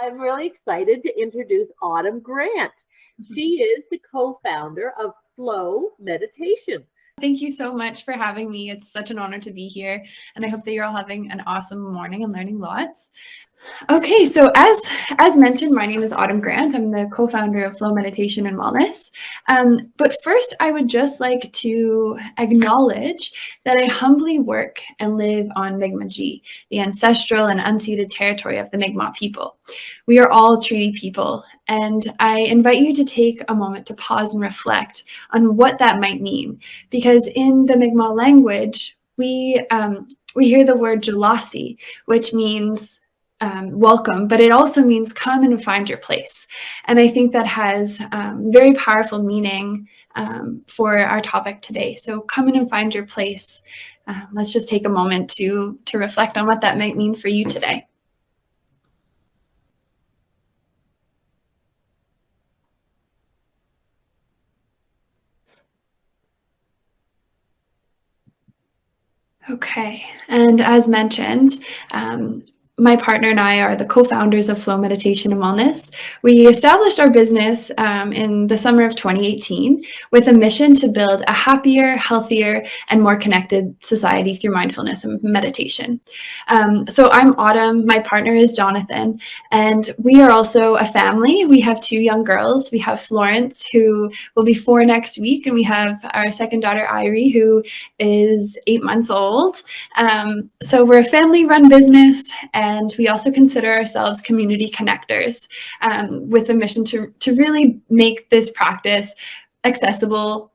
I'm really excited to introduce Autumn Grant. She is the co-founder of Flow Meditation. Thank you so much for having me. It's such an honor to be here, and I hope that you're all having an awesome morning and learning lots. Okay, so as mentioned, my name is Autumn Grant. I'm the co-founder of Flow Meditation and Wellness. But first, I would just like to acknowledge that I humbly work and live on Mi'kmaq, the ancestral and unceded territory of the Mi'kmaq people. We are all treaty people, and I invite you to take a moment to pause and reflect on what that might mean, because in the Mi'kmaq language, we hear the word Jalasi, which means welcome, but it also means come and find your place. And I think that has very powerful meaning for our topic today. So come in and find your place. Let's just take a moment to reflect on what that might mean for you today. Okay, and as mentioned, my partner and I are the co-founders of Flow Meditation and Wellness. We established our business in the summer of 2018 with a mission to build a happier, healthier, and more connected society through mindfulness and meditation. So I'm Autumn, my partner is Jonathan, and we are also a family. We have two young girls. We have Florence, who will be 4 next week, and we have our second daughter, Irie, who is 8 months old. So we're a family-run business, and we also consider ourselves community connectors with a mission to really make this practice accessible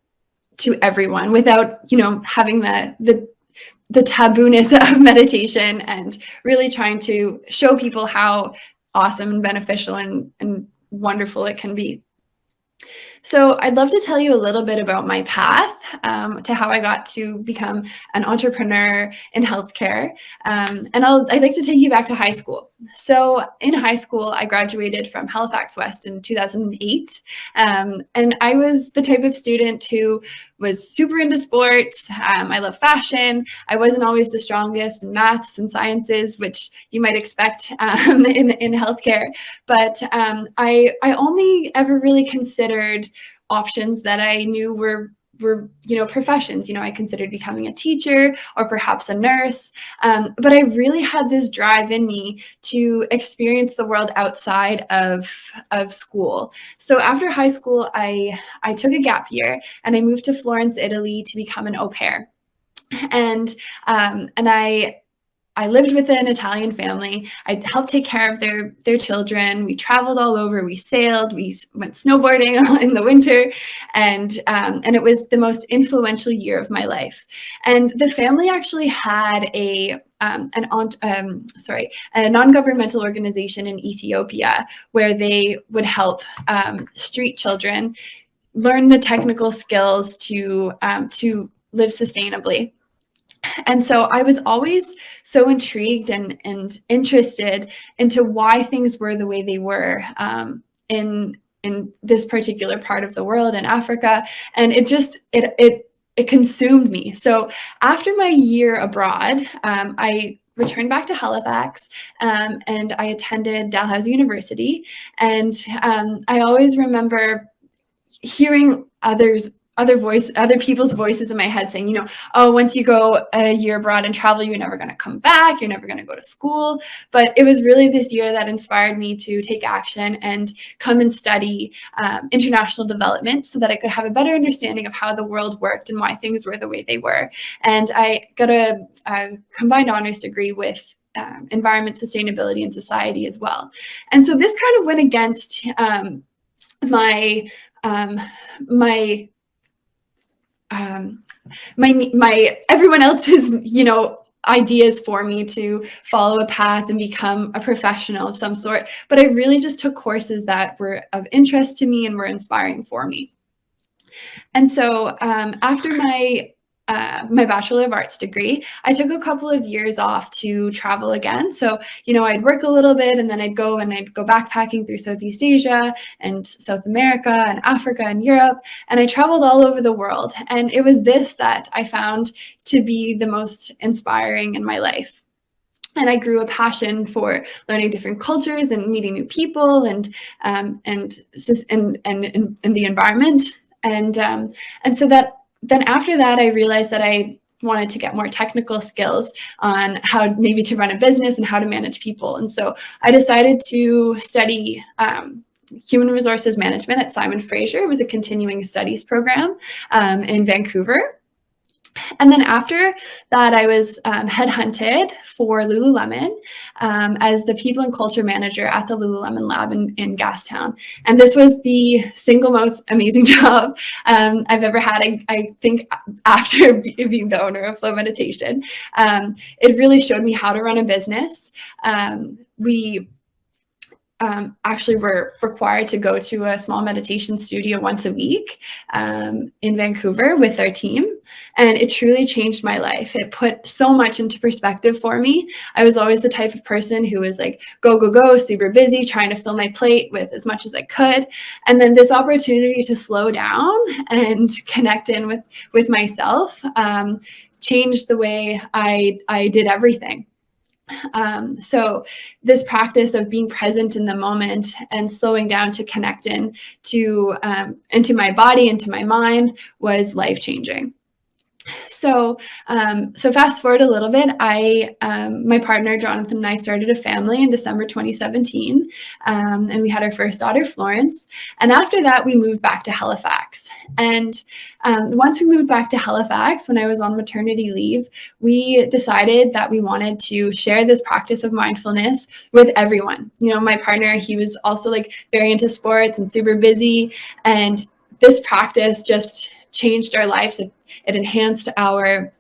to everyone without, having the tabooness of meditation, and really trying to show people how awesome and beneficial and wonderful it can be. So I'd love to tell you a little bit about my path to how I got to become an entrepreneur in healthcare. And I'd like to take you back to high school. So in high school, I graduated from Halifax West in 2008. And I was the type of student who was super into sports. I love fashion. I wasn't always the strongest in maths and sciences, which you might expect in healthcare. But I only ever really considered options that I knew were professions. I considered becoming a teacher or perhaps a nurse, but I really had this drive in me to experience the world outside of school. So after high school, I took a gap year and I moved to Florence, Italy to become an au pair. And I lived with an Italian family. I helped take care of their children. We traveled all over. We sailed. We went snowboarding in the winter, and it was the most influential year of my life. And the family actually had a non-governmental organization in Ethiopia where they would help street children learn the technical skills to live sustainably. And so I was always so intrigued and interested into why things were the way they were in this particular part of the world, in Africa. And it consumed me. So after my year abroad, I returned back to Halifax and I attended Dalhousie University. And I always remember hearing other people's voices in my head saying, oh, once you go a year abroad and travel, you're never going to come back. You're never going to go to school. But it was really this year that inspired me to take action and come and study international development so that I could have a better understanding of how the world worked and why things were the way they were. And I got a combined honors degree with environment, sustainability, and society as well. And so this kind of went against my everyone else's, ideas for me to follow a path and become a professional of some sort. But I really just took courses that were of interest to me and were inspiring for me. And so after my Bachelor of Arts degree, I took a couple of years off to travel again. So, I'd work a little bit and then I'd go backpacking through Southeast Asia and South America and Africa and Europe. And I traveled all over the world. And it was this that I found to be the most inspiring in my life. And I grew a passion for learning different cultures and meeting new people and the environment. And so that then after that, I realized that I wanted to get more technical skills on how maybe to run a business and how to manage people. And so I decided to study human resources management at Simon Fraser. It was a continuing studies program in Vancouver. And then after that, I was headhunted for Lululemon as the people and culture manager at the Lululemon lab in Gastown. And this was the single most amazing job I've ever had. I think after being the owner of Flow Meditation, it really showed me how to run a business. We actually were required to go to a small meditation studio once a week in Vancouver with our team. And it truly changed my life. It put so much into perspective for me. I was always the type of person who was like, go, go, go, super busy, trying to fill my plate with as much as I could. And then this opportunity to slow down and connect in with myself changed the way I did everything. So this practice of being present in the moment and slowing down to connect into my body, into my mind was life-changing. So fast forward a little bit, my partner, Jonathan, and I started a family in December 2017, and we had our first daughter, Florence. And after that, we moved back to Halifax. And once we moved back to Halifax, when I was on maternity leave, we decided that we wanted to share this practice of mindfulness with everyone. You know, my partner, he was also like very into sports and super busy. And this practice just changed our lives. It enhanced our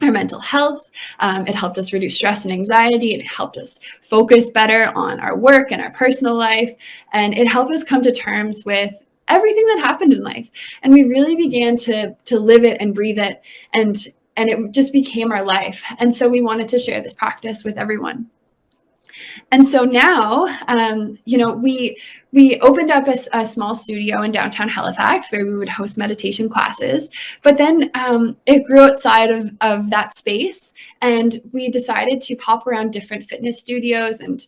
mental health. It helped us reduce stress and anxiety. It helped us focus better on our work and our personal life. And it helped us come to terms with everything that happened in life. And we really began to live it and breathe it. And it just became our life. And so we wanted to share this practice with everyone. And so now, we opened up a small studio in downtown Halifax where we would host meditation classes. But then it grew outside of that space, and we decided to pop around different fitness studios and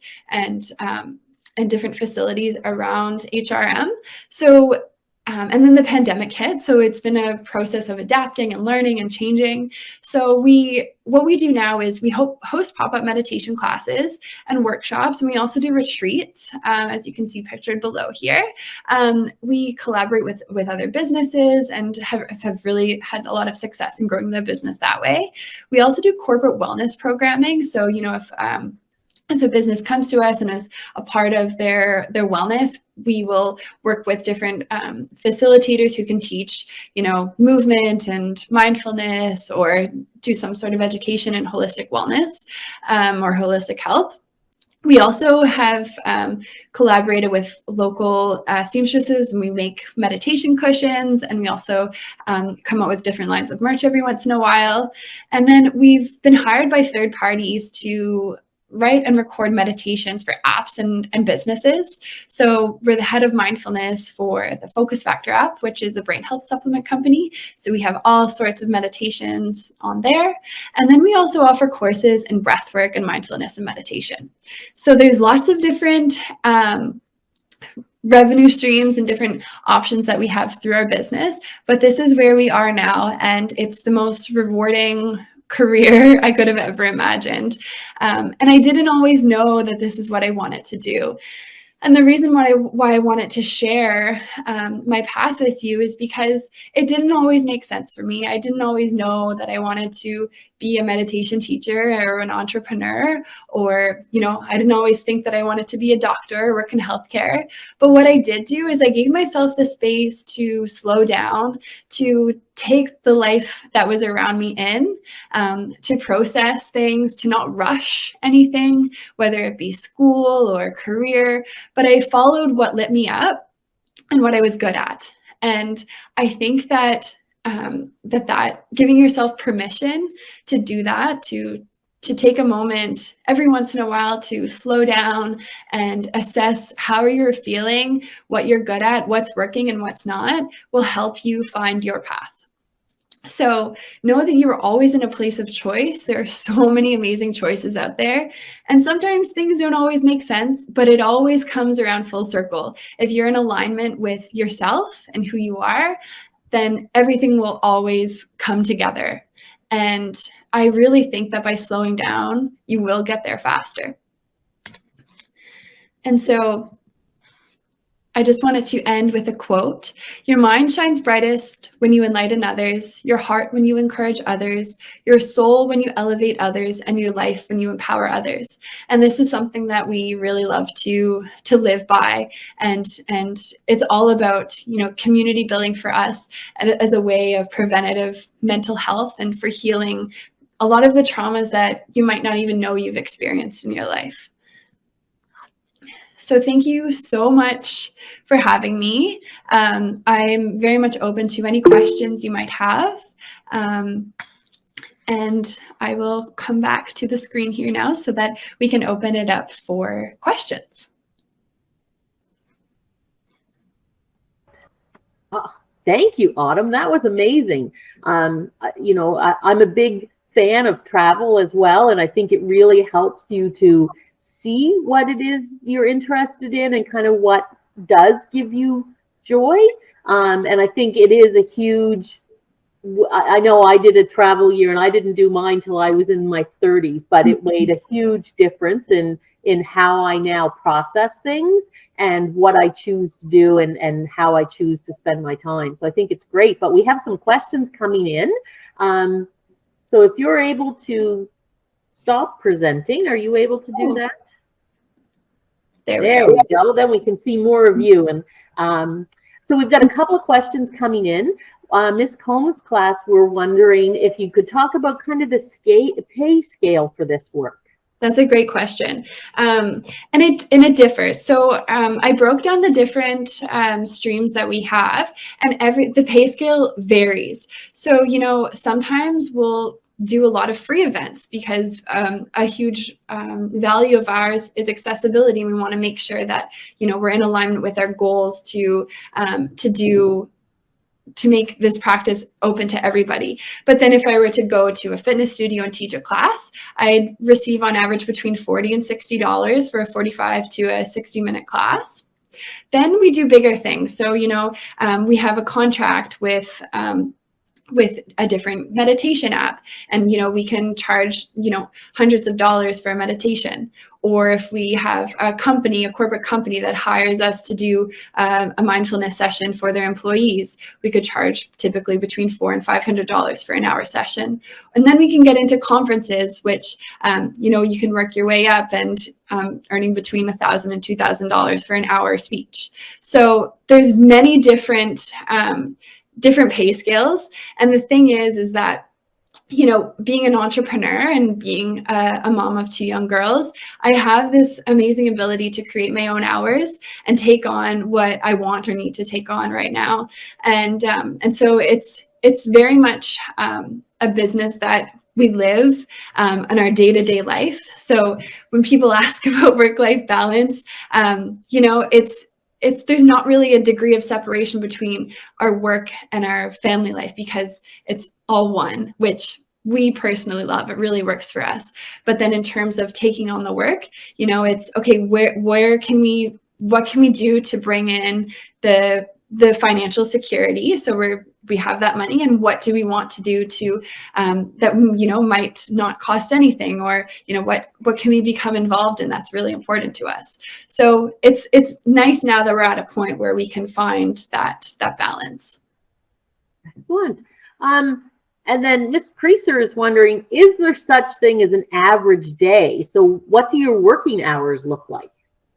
different facilities around HRM. So. And then the pandemic hit. So it's been a process of adapting and learning and changing. So what we do now is we host pop-up meditation classes and workshops. And we also do retreats, as you can see pictured below here. We collaborate with other businesses and have really had a lot of success in growing the business that way. We also do corporate wellness programming. So, if a business comes to us and is a part of their wellness, we will work with different facilitators who can teach, movement and mindfulness, or do some sort of education in holistic wellness or holistic health. We also have collaborated with local seamstresses, and we make meditation cushions, and we also come up with different lines of merch every once in a while. And then we've been hired by third parties to write and record meditations for apps and businesses. So we're the head of mindfulness for the Focus Factor app, which is a brain health supplement company. So we have all sorts of meditations on there. And then we also offer courses in breathwork and mindfulness and meditation. So there's lots of different revenue streams and different options that we have through our business. But this is where we are now, and it's the most rewarding career I could have ever imagined. And I didn't always know that this is what I wanted to do. And the reason why I wanted to share my path with you is because it didn't always make sense for me. I didn't always know that I wanted to be a meditation teacher or an entrepreneur, or, I didn't always think that I wanted to be a doctor or work in healthcare. But what I did do is I gave myself the space to slow down, to take the life that was around me in, to process things, to not rush anything, whether it be school or career. But I followed what lit me up and what I was good at. And I think that that giving yourself permission to do that, to take a moment every once in a while to slow down and assess how you're feeling, what you're good at, what's working and what's not, will help you find your path. So know that you are always in a place of choice. There are so many amazing choices out there. And sometimes things don't always make sense, but it always comes around full circle. If you're in alignment with yourself and who you are, then everything will always come together. And I really think that by slowing down, you will get there faster. And so I just wanted to end with a quote. Your mind shines brightest when you enlighten others, your heart when you encourage others, your soul when you elevate others, and your life when you empower others. And this is something that we really love to live by. And it's all about, community building for us and as a way of preventative mental health and for healing a lot of the traumas that you might not even know you've experienced in your life. So thank you so much for having me. I'm very much open to any questions you might have. And I will come back to the screen here now so that we can open it up for questions. Thank you, Autumn. That was amazing. I'm a big fan of travel as well, and I think it really helps you to see what it is you're interested in and kind of what does give you joy. And I think it is a huge, I know I did a travel year and I didn't do mine till I was in my 30s, but it made a huge difference in how I now process things and what I choose to do and how I choose to spend my time. So I think it's great, but we have some questions coming in. So if you're able to stop presenting, are you able to do that? There we go. Then we can see more of you. And so we've got a couple of questions coming in. Ms. Combs' class, we're wondering if you could talk about kind of the pay scale for this work. That's a great question. And it differs. So I broke down the different streams that we have, and the pay scale varies. So, sometimes we'll do a lot of free events because a huge value of ours is accessibility. And we want to make sure that, we're in alignment with our goals to make this practice open to everybody. But then if I were to go to a fitness studio and teach a class, I'd receive on average between $40 and $60 for a 45 to a 60-minute class. Then we do bigger things. So, we have a contract with a different meditation app, and we can charge hundreds of dollars for a meditation. Or if we have a corporate company that hires us to do a mindfulness session for their employees, we could charge typically between $400 and $500 for an hour session. And then we can get into conferences, which you can work your way up and earning between $1,000 and $2,000 for an hour speech. So there's many different pay scales. And the thing is that, being an entrepreneur and being a mom of 2 young girls, I have this amazing ability to create my own hours and take on what I want or need to take on right now. And so it's very much a business that we live in our day-to-day life. So when people ask about work-life balance, there's not really a degree of separation between our work and our family life because it's all one, which we personally love. It really works for us. But then in terms of taking on the work, it's okay, what can we do to bring in the financial security? So we have that money, and what do we want to do to that might not cost anything, or what can we become involved in that's really important to us. So it's nice now that we're at a point where we can find that balance. Excellent. And then Ms. Creaser is wondering, is there such thing as an average day? So what do your working hours look like?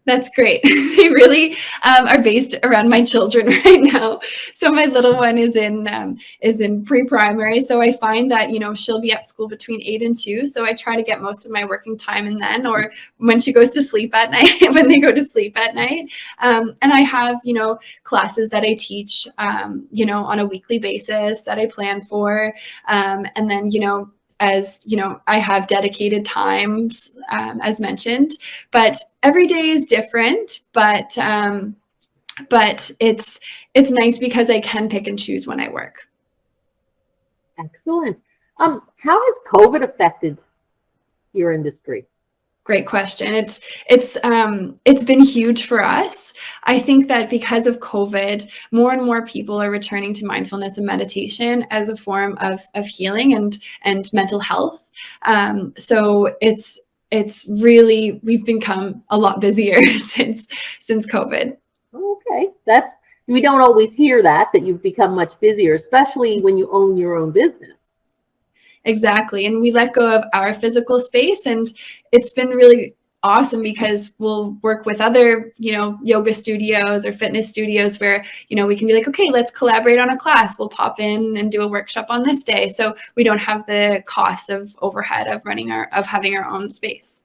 That's great. They really are based around my children right now. So my little one is in pre-primary. So I find that, she'll be at school between 8 and 2. So I try to get most of my working time in then, or when she goes to sleep at night, when they go to sleep at night. And I have, classes that I teach, on a weekly basis that I plan for. And then, as I have dedicated times, as mentioned, but every day is different, but it's nice because I can pick and choose when I work. Excellent. How has COVID affected your industry? Great question. It's been huge for us. I think that because of COVID, more and more people are returning to mindfulness and meditation as a form of healing and mental health. So it's really, we've become a lot busier since COVID. Okay, we don't always hear that you've become much busier, especially when you own your own business. Exactly. And we let go of our physical space, and it's been really awesome because we'll work with other, yoga studios or fitness studios where, we can be like, okay, let's collaborate on a class. We'll pop in and do a workshop on this day. So we don't have the cost of overhead of having our own space.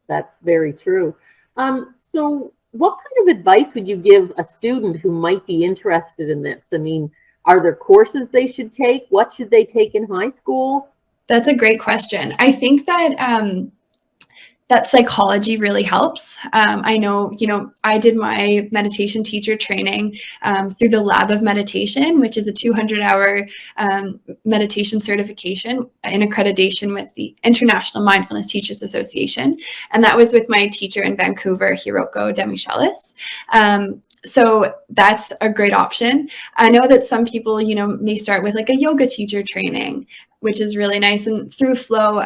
That's very true. So what kind of advice would you give a student who might be interested in this? I mean, are there courses they should take? What should they take in high school? That's a great question. I think that that psychology really helps. I know, I did my meditation teacher training through the Lab of Meditation, which is a 200-hour meditation certification in accreditation with the International Mindfulness Teachers Association. And that was with my teacher in Vancouver, Hiroko Demichelis. So that's a great option. I know that some people, may start with like a yoga teacher training, which is really nice. And through Flow,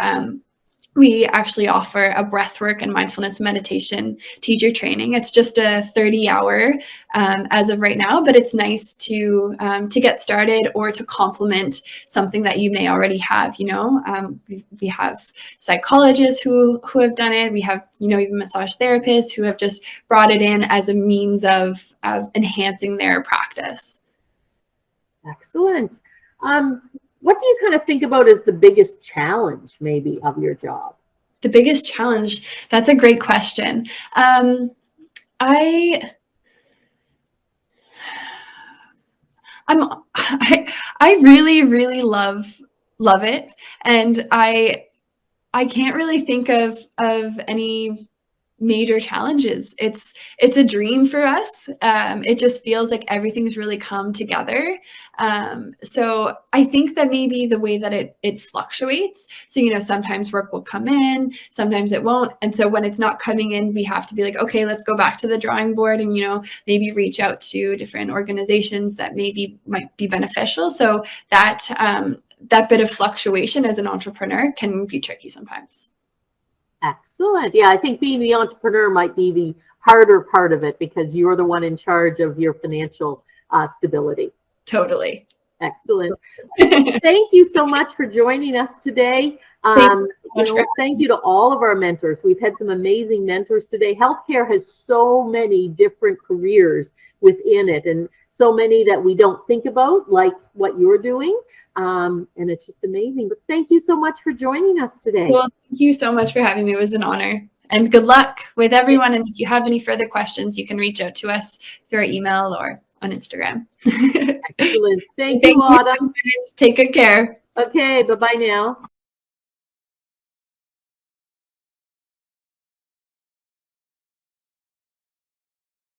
we actually offer a breathwork and mindfulness meditation teacher training. It's just a 30-hour as of right now, but it's nice to get started or to complement something that you may already have. We have psychologists who have done it. We have even massage therapists who have just brought it in as a means of enhancing their practice. Excellent. What do you kind of think about as the biggest challenge maybe of your job? The biggest challenge? That's a great question. I really, really love it. And I can't really think of any major challenges. It's a dream for us. It just feels like everything's really come together. So I think that maybe the way that it fluctuates. So, sometimes work will come in, sometimes it won't. And so when it's not coming in, we have to be like, okay, let's go back to the drawing board and, maybe reach out to different organizations that might be beneficial. So that bit of fluctuation as an entrepreneur can be tricky sometimes. Excellent. Yeah, I think being the entrepreneur might be the harder part of it because you're the one in charge of your financial stability. Totally. Excellent. Thank you so much for joining us today. Thank you to all of our mentors. We've had some amazing mentors today. Healthcare has so many different careers within it and so many that we don't think about, like what you're doing. And it's just amazing. But thank you so much for joining us today. Well, thank you so much for having me. It was an honor. And good luck with everyone. And if you have any further questions, you can reach out to us through our email or on Instagram. Excellent. Thank you, Autumn. Take good care. Okay, bye-bye now.